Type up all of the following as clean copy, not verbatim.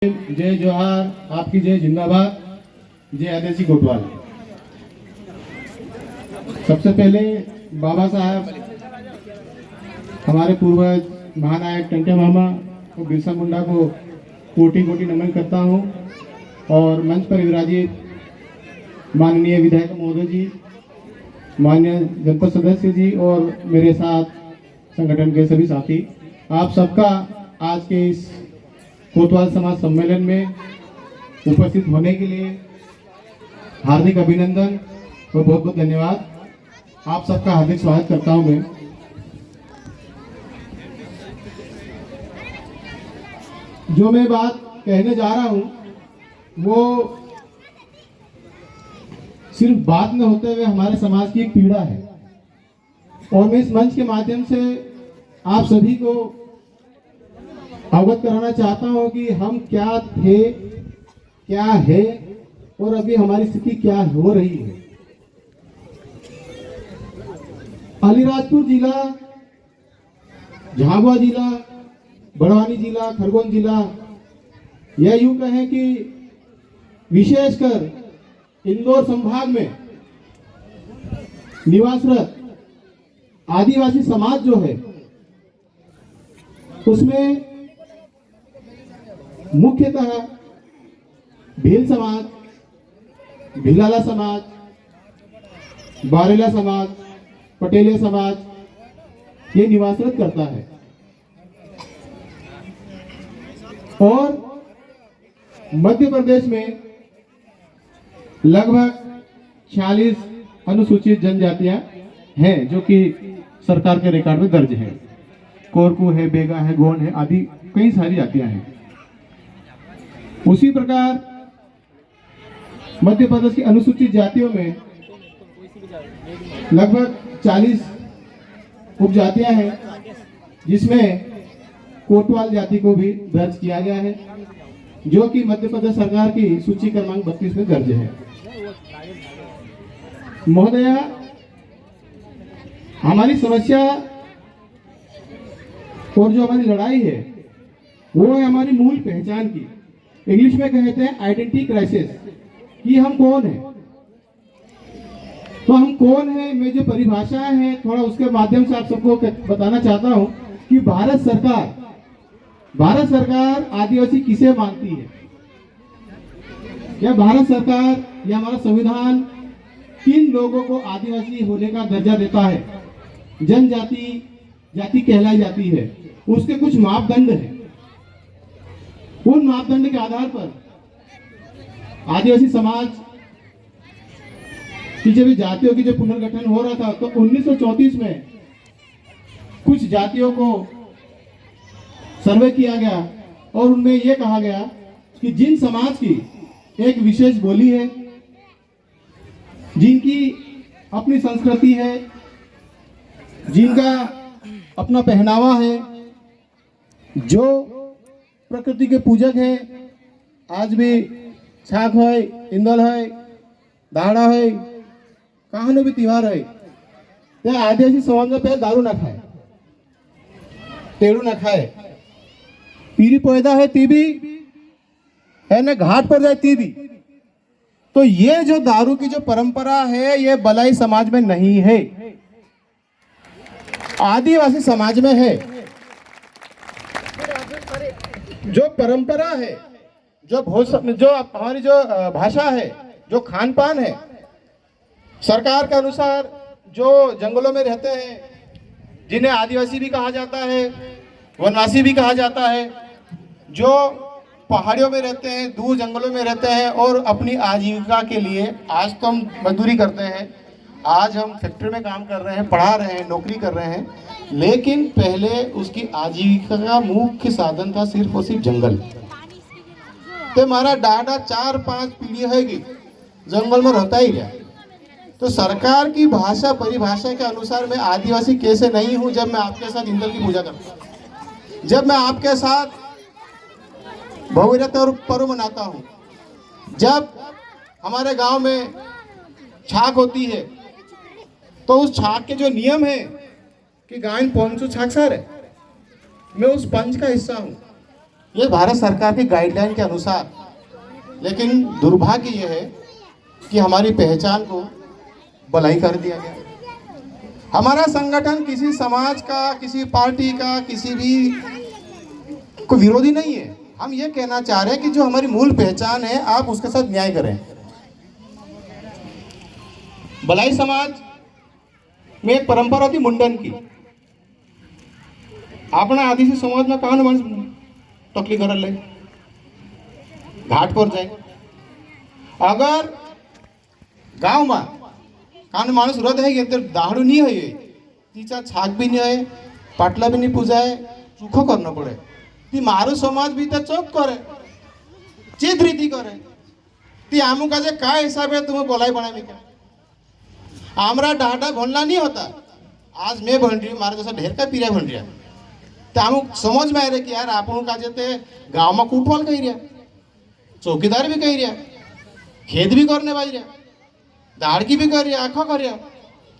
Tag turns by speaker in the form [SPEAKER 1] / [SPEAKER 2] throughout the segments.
[SPEAKER 1] जय जोहार, आपकी जय जिंदाबाद, जय आदिवासी कोतवाल। सबसे पहले बाबा साहब, हमारे पूर्वज महानायक टंटे मामा और बिरसा मुंडा को कोटि कोटि नमन करता हूँ। और मंच पर विराजित माननीय विधायक महोदय जी, माननीय जनपद सदस्य जी और मेरे साथ संगठन के सभी साथी, आप सबका आज के इस कोतवाल समाज सम्मेलन में उपस्थित होने के लिए हार्दिक अभिनंदन और बहुत बहुत धन्यवाद। आप सबका हार्दिक स्वागत करता हूं मैं। जो मैं बात कहने जा रहा हूं वो सिर्फ बात में होते हुए हमारे समाज की एक पीड़ा है, और मैं इस मंच के माध्यम से आप सभी को अवगत कराना चाहता हूं कि हम क्या थे, क्या है और अभी हमारी स्थिति क्या हो रही है। अलीराजपुर जिला, झाबुआ जिला, बड़वानी जिला, खरगोन जिला, यह यूं कहें कि विशेषकर इंदौर संभाग में निवासरत आदिवासी समाज जो है उसमें मुख्यतः भील समाज, भिलाला समाज, बारेला समाज, पटेलिया समाज ये निवासरत करता है। और मध्य प्रदेश में लगभग 46 अनुसूचित जनजातियां हैं जो कि सरकार के रिकॉर्ड में दर्ज है। कोरकू है, बेगा है, गोंड है आदि कई सारी जातियां हैं। उसी प्रकार मध्य प्रदेश की अनुसूचित जातियों में लगभग 40 उपजातियां हैं, जिसमें कोतवाल जाति को भी दर्ज किया गया है, जो कि मध्य प्रदेश सरकार की सूची क्रमांक 32 में दर्ज है। महोदया, हमारी समस्या और जो हमारी लड़ाई है वो है हमारी मूल पहचान की। इंग्लिश में कहते हैं आइडेंटिटी क्राइसिस, कि हम कौन है। तो हम कौन है में जो परिभाषा है थोड़ा उसके माध्यम से आप सबको बताना चाहता हूं कि भारत सरकार आदिवासी किसे मानती है। या भारत सरकार या हमारा संविधान किन लोगों को आदिवासी होने का दर्जा देता है, जनजाति जाति कहलाई जाती है, उसके कुछ मापदंड हैं। उन मापदंड के आधार पर आदिवासी समाज की जब जातियों की जो पुनर्गठन हो रहा था तो 1934 में कुछ जातियों को सर्वे किया गया और उनमें यह कहा गया कि जिन समाज की एक विशेष बोली है, जिनकी अपनी संस्कृति है, जिनका अपना पहनावा है, जो प्रकृति के पूजक है, आज भी छाक है, इंदल है, दाड़ा है, कहानो भी त्योहार है, तो आदिवासी समाज में पहले दारू ना खाए, तेड़ू ना खाए, पीरी पैदा है ती भी है ना, घाट पर जाए ती भी। तो ये जो दारू की जो परंपरा है ये बलाई समाज में नहीं है, आदिवासी समाज में है। जो परंपरा है, जो हमारी जो भाषा है, जो खान पान है, सरकार के अनुसार जो जंगलों में रहते हैं, जिन्हें आदिवासी भी कहा जाता है, वनवासी भी कहा जाता है, जो पहाड़ियों में रहते हैं, दूर जंगलों में रहते हैं और अपनी आजीविका के लिए आज तो हम मजदूरी करते हैं, आज हम फैक्ट्री में काम कर रहे हैं, पढ़ा रहे हैं, नौकरी कर रहे हैं, लेकिन पहले उसकी आजीविका का मुख्य साधन था सिर्फ और सिर्फ जंगल। तो हमारा डाटा 4-5 पीढ़ी है कि जंगल में रहता ही गया। तो सरकार की भाषा परिभाषा के अनुसार मैं आदिवासी कैसे नहीं हूं जब मैं आपके साथ इंदल की पूजा करता हूं, जब मैं आपके साथ भगीरथ और पर्व मनाता हूं, जब हमारे गांव में छाक होती है तो उस छाक के जो नियम है कि गायन 500 छाक सार है, मैं उस पंच का हिस्सा हूँ। ये भारत सरकार की गाइडलाइन के अनुसार। लेकिन दुर्भाग्य ये है कि हमारी पहचान को भलाई कर दिया गया। हमारा संगठन किसी समाज का, किसी पार्टी का, किसी भी को विरोधी नहीं है। हम ये कहना चाह रहे हैं कि जो हमारी मूल पहचान है आप उसके साथ न्याय करें। भलाई समाज में एक परंपरा थी मुंडन की। अपना आदिवासी समाज में कहा मानस टकली कर ले घाट पर जाए। अगर गांव में कान मानस रद है तो दाहड़ू नहीं है, तीचा छाक भी नहीं है, पाटला भी नहीं पूजाए, चूखो करना पड़े। ती मारू समाज भी तो चौक करे, चित रीति करे। ती आमू का जे काय हिसाब है तुम्हें बोलाई बनाए में क्या आमरा डाटा भनला नहीं होता। आज मैं भन रही हूँ, मारा जैसा ढेर का पीरा भन रहा। तो हम समझ में आ रहे कि यार आपनों का जेते गांव में कूटवाल कही रहा, चौकीदार भी कही रहा, खेत भी करने बाज रहा, दाड़की भी कर रहा, आखो कर रहा।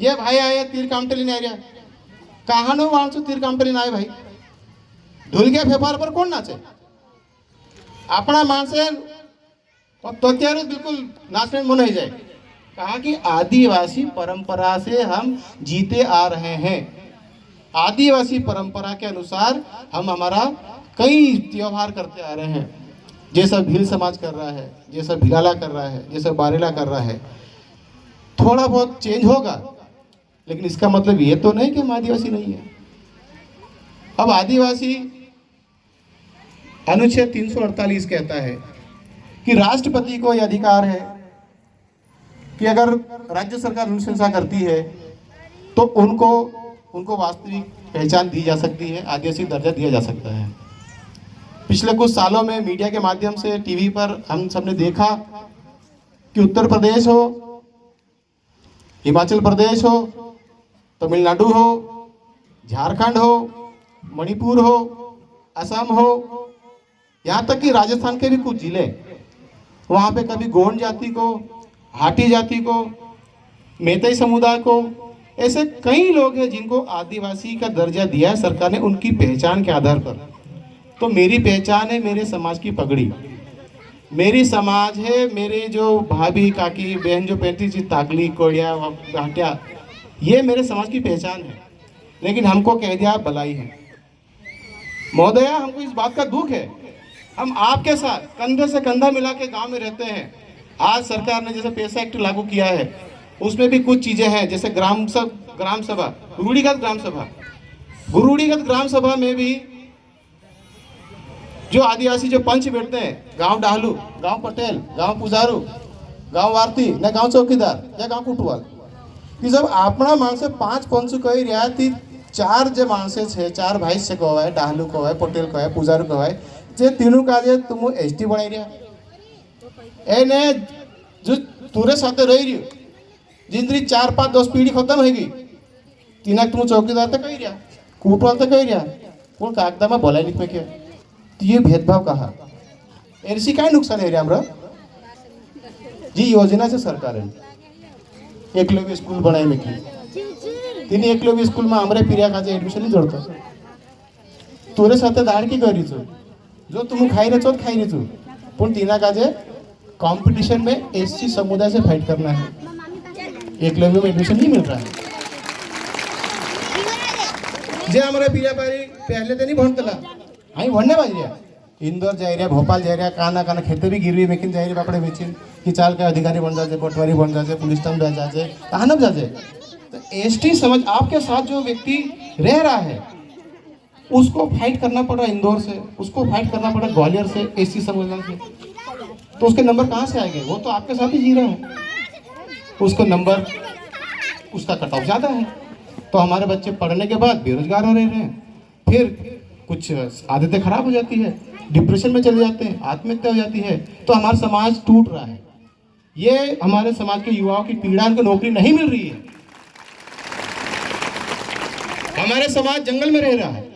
[SPEAKER 1] ये भाई आए तीर कामटली नहीं आ रहा, कहाँ नो वहां से तीर कामटली ना आए भाई। ढुल गया फेफार पर कौन नाचे? अपना मानसे तो त्यारे बिल्कुल नाचने मन ही जाए। कहा कि आदिवासी परंपरा से हम जीते आ रहे हैं। आदिवासी परंपरा के अनुसार हम हमारा कई त्योहार करते आ रहे हैं। जैसा भील समाज कर रहा है, जैसा भिलाला कर रहा है, जैसा बारेला कर रहा है। थोड़ा बहुत चेंज होगा, लेकिन इसका मतलब ये तो नहीं कि हम आदिवासी नहीं है। अब आदिवासी अनुच्छेद 348 कहता है कि राष्ट्रपति को यह अधिकार है कि अगर राज्य सरकार अनुशंसा करती है तो उनको वास्तविक पहचान दी जा सकती है, आदिवासी दर्जा दिया जा सकता है। पिछले कुछ सालों में मीडिया के माध्यम से टीवी पर हम सबने देखा कि उत्तर प्रदेश हो, हिमाचल प्रदेश हो, तमिलनाडु हो, झारखंड हो, मणिपुर हो, असम हो, यहाँ तक कि राजस्थान के भी कुछ जिले, वहाँ पे कभी गोंड जाति को, हाटी जाति को, मैतेई समुदाय को, ऐसे कई लोग हैं जिनको आदिवासी का दर्जा दिया है सरकार ने उनकी पहचान के आधार पर। तो मेरी पहचान है मेरे समाज की पगड़ी, मेरी समाज है, मेरे जो भाभी काकी बहन जो पहनती थी ताकली कोड़िया घाटिया, ये मेरे समाज की पहचान है। लेकिन हमको कह दिया आप भलाई है। महोदया, हमको इस बात का दुख है। हम आपके साथ कंधे से कंधा मिला के गाँव में रहते हैं। आज सरकार ने जैसे पैसा एक्ट लागू किया है, उसमें भी कुछ चीज़ें हैं, जैसे ग्राम सभा, गुरुड़ीगत ग्राम सभा में भी जो आदिवासी जो पंच बैठते हैं, गांव डाहलू, गांव पटेल, गांव पुजारू, गांव वार्ती न गांव चौकीदार या गांव कुटवाल, कि जब अपना माणसे 5 पंच कही रहा थी, 4 जे माणसे छे, 4 भाई से कहवाय, डाहलू कहवाय, पटेल कहवाय, पुजारू कहवाय, जे तीनों का जे तुम एसटी बनाई रहा एने जो तुरे साथे रही रही जिंदगी 4, 5, 10 पीढ़ी खत्म होगी, तीना तुम चौकीदार तो कही रहा, कुटवाल तो कही रहा, कोण कागदा में बोलाई लिख में क्या। तो ये भेदभाव कहा एरसी काय नुकसान है रे हमरा जी योजना से सरकार है एकलव्य स्कूल बनाए में की तीन एकलव्य स्कूल में हमरे पिरिया का एडमिशन नहीं जोड़ता तोरे साथे दाड़ की करी छो जो तुम खाई रहे छो खाई रही छो पण तीना का कंपटीशन में एससी समुदाय से फाइट करना है, एकलव्य में एडमिशन नहीं मिल रहा है। जे हमारे पिरिया पारी पहले तो नहीं भणतला आई भणने बाजरिया इंदौर जा रहा, भोपाल जा रहा, काना काना खेते भी गिरवी मेकिन जा रही बापड़े बेचिन कि चाल के अधिकारी बन जाते, पटवारी बन जाते, पुलिस टम जा जाते, कहानब जाते। तो एसटी समझ आपके साथ जो व्यक्ति रह रहा है उसको फाइट करना पड़ रहा है इंदौर से, उसको फाइट करना पड़ा ग्वालियर से, एसटी समुदाय से, तो उसके नंबर कहाँ से आएंगे? वो तो आपके साथ ही जी रहा है, उसको नंबर उसका कट ऑफ ज़्यादा है। तो हमारे बच्चे पढ़ने के बाद बेरोजगार हो रहे हैं, फिर कुछ आदतें खराब हो जाती है, डिप्रेशन में चले जाते हैं, आत्महत्या हो जाती है, तो हमारा समाज टूट रहा है। ये हमारे समाज के युवाओं की पीड़ा, उनको नौकरी नहीं मिल रही है। हमारे समाज जंगल में रह रहा है।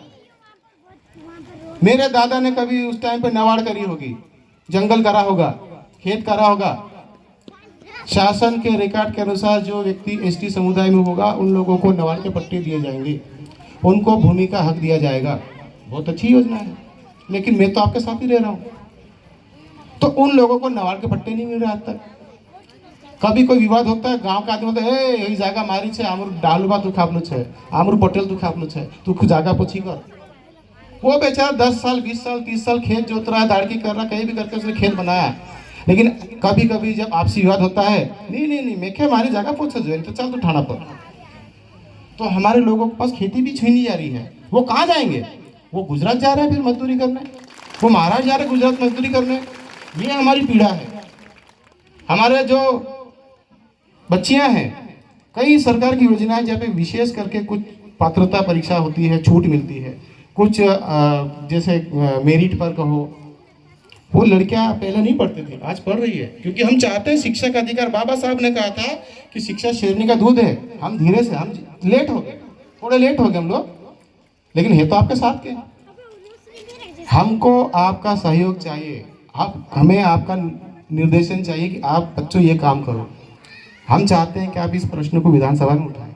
[SPEAKER 1] मेरे दादा ने कभी उस टाइम पे नवाड़ करी होगी, जंगल करा होगा, खेत करा होगा। शासन के रिकॉर्ड के अनुसार जो व्यक्ति एसटी समुदाय में होगा उन लोगों को नवाड़ के पट्टे दिए जाएंगे, उनको भूमि का हक दिया जाएगा। बहुत अच्छी योजना है। लेकिन मैं तो आपके साथ ही रह रहा हूँ। तो उन लोगों को नवाड़ के पट्टे नहीं मिल रहे आज तक। कभी कोई विवाद होता है, गांव का आदमी होता है, यही जागा मारी छे, आमर डालूबा तू खापलो छे, आमर पटेल तू खापलो छे, तू जागा पूछी कर। वो बेचारा 10 साल 20 साल 30 साल खेत जोत रहा है, दाड़की कर रहा है, कहीं भी करके उसने खेत बनाया। लेकिन कभी कभी जब आपसी विवाद होता है, नहीं नहीं नहीं, मैं क्या हमारी जगह पूछो जो, तो चल तू ठाणा पर। तो हमारे लोगों के पास खेती भी छीनी जा रही है। वो कहाँ जाएंगे? वो गुजरात जा रहे हैं फिर मजदूरी करने, वो महाराष्ट्र जा रहे हैं गुजरात मजदूरी करने। ये हमारी पीड़ा है। हमारे जो बच्चियां हैं, कई सरकार की योजनाएं जहाँ पे विशेष करके कुछ पात्रता परीक्षा होती है, छूट मिलती है, कुछ जैसे मेरिट पर कहो, वो लड़कियां पहले नहीं पढ़ती थी, आज पढ़ रही है। क्योंकि हम चाहते हैं शिक्षा का अधिकार। बाबा साहब ने कहा था कि शिक्षा शेरनी का दूध है। हम धीरे से, हम लेट हो गए, थोड़े लेट हो गए हम लोग, लेकिन है तो आपके साथ के। हमको आपका सहयोग चाहिए, आप हमें आपका निर्देशन चाहिए कि आप बच्चों ये काम करो। हम चाहते हैं कि आप इस प्रश्न को विधानसभा में उठाएं।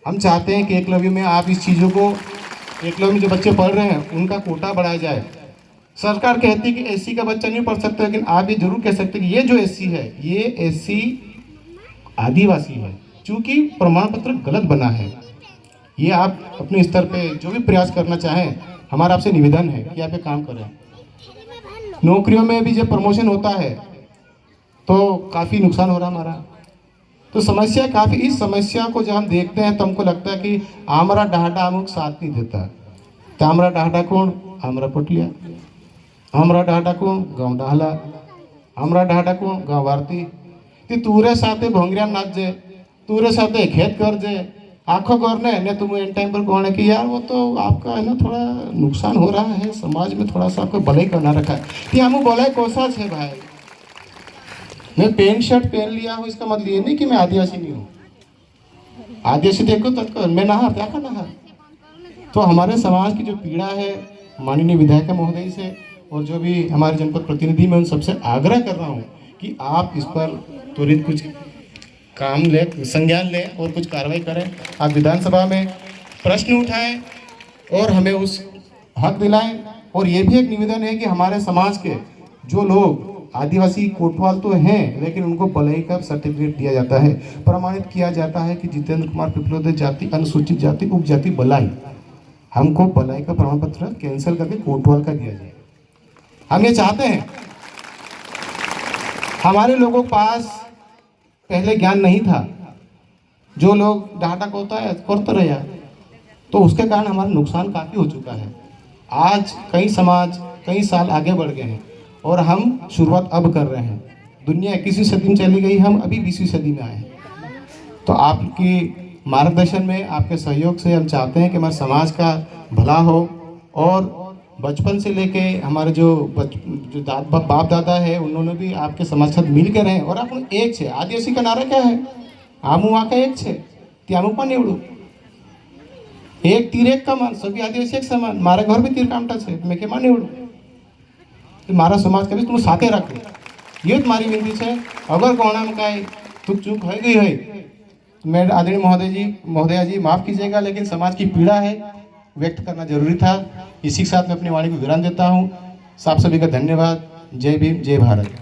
[SPEAKER 1] हम चाहते हैं कि एकलव्य में आप इस चीज़ों को, एकलव्य में जो बच्चे पढ़ रहे हैं उनका कोटा बढ़ाया जाए। सरकार कहती है कि एससी का बच्चा नहीं पढ़ सकता, लेकिन आप ये जरूर कह सकते हैं कि ये जो एससी है, ये एससी आदिवासी है। चूंकि प्रमाण पत्र गलत बना है, ये आप अपने स्तर पे जो भी प्रयास करना चाहें, हमारा आपसे निवेदन है कि आप ये काम करें। नौकरियों में भी जब प्रमोशन होता है तो काफ़ी नुकसान हो रहा हमारा। तो समस्या काफ़ी, इस समस्या को जब हम देखते हैं तो हमको लगता है कि आमरा डाहडा अमुक साथ नहीं देता। तामरा डाहडा कौन? आमरा पटलिया। आमरा डाहडा कौन? गाँव डाहला। आमरा डाहडा कौन? गाँव वारती। ती तूरे साथे भोंगरिया नाच जे, तूरे साथे खेत कर जे, आँखों करने ने तुम इन टाइम पर कौन है कि यार वो तो आपका है ना, थोड़ा नुकसान हो रहा है समाज में, थोड़ा सा आपको भलाई करना रखा है। कि हमू बोला कोसा है भाई, मैं पेंट शर्ट पहन लिया हूँ इसका मतलब ये नहीं कि मैं आदिवासी नहीं हूँ। आदिवासी देखो तक मैं नहा क्या का नहा। तो हमारे समाज की जो पीड़ा है, माननीय विधायक महोदय से और जो भी हमारे जनपद प्रतिनिधि, मैं उन सबसे आग्रह कर रहा हूँ कि आप इस पर त्वरित कुछ काम ले, संज्ञान लें और कुछ कार्रवाई करें। आप विधानसभा में प्रश्न उठाएं और हमें उस हक दिलाएं। और ये भी एक निवेदन है कि हमारे समाज के जो लोग आदिवासी कोटवाल तो हैं, लेकिन उनको बलई का सर्टिफिकेट दिया जाता है, प्रमाणित किया जाता है कि जितेंद्र कुमार पिपलोदे जाति, अनुसूचित जाति, उपजाति बलाई, हमको बलाई का प्रमाण पत्र कैंसिल करके कोटवाल का दिया जाए। हम ये चाहते हैं। हमारे लोगों के पास पहले ज्ञान नहीं था, जो लोग डाटा को होता है करते रहे, तो उसके कारण हमारा नुकसान काफ़ी हो चुका है। आज कई समाज कई साल आगे बढ़ गए हैं और हम शुरुआत अब कर रहे हैं। दुनिया 21वीं सदी में चली गई, हम अभी 20वीं सदी में आए हैं। तो आपकी मार्गदर्शन में, आपके सहयोग से हम चाहते हैं कि हमारे समाज का भला हो और बचपन से लेके हमारे जो बाप दादा है उन्होंने भी आपके समाज साथ मिल कर रहे। और आप एक छे, आदिवासी का नारा क्या है? आमू आका एक छे, त्यामू पण एवढू, एक तीर एक कमान, सभी आदिवासी एक समान। मारा घर भी तीर कामटा छे, मैं के माने एवढू तो मारा समाज कभी तुम साथे रखो। ये तुम्हारी विनती है। अगर कोणा में कहीं चूक चूक हो गई है तो मैं आदरणीय महोदया जी माफ़ कीजिएगा, लेकिन समाज की पीड़ा है, व्यक्त करना जरूरी था। इसी के साथ मैं अपनी वाणी को विराम देता हूँ। आप सभी का धन्यवाद। जय भीम, जय भारत।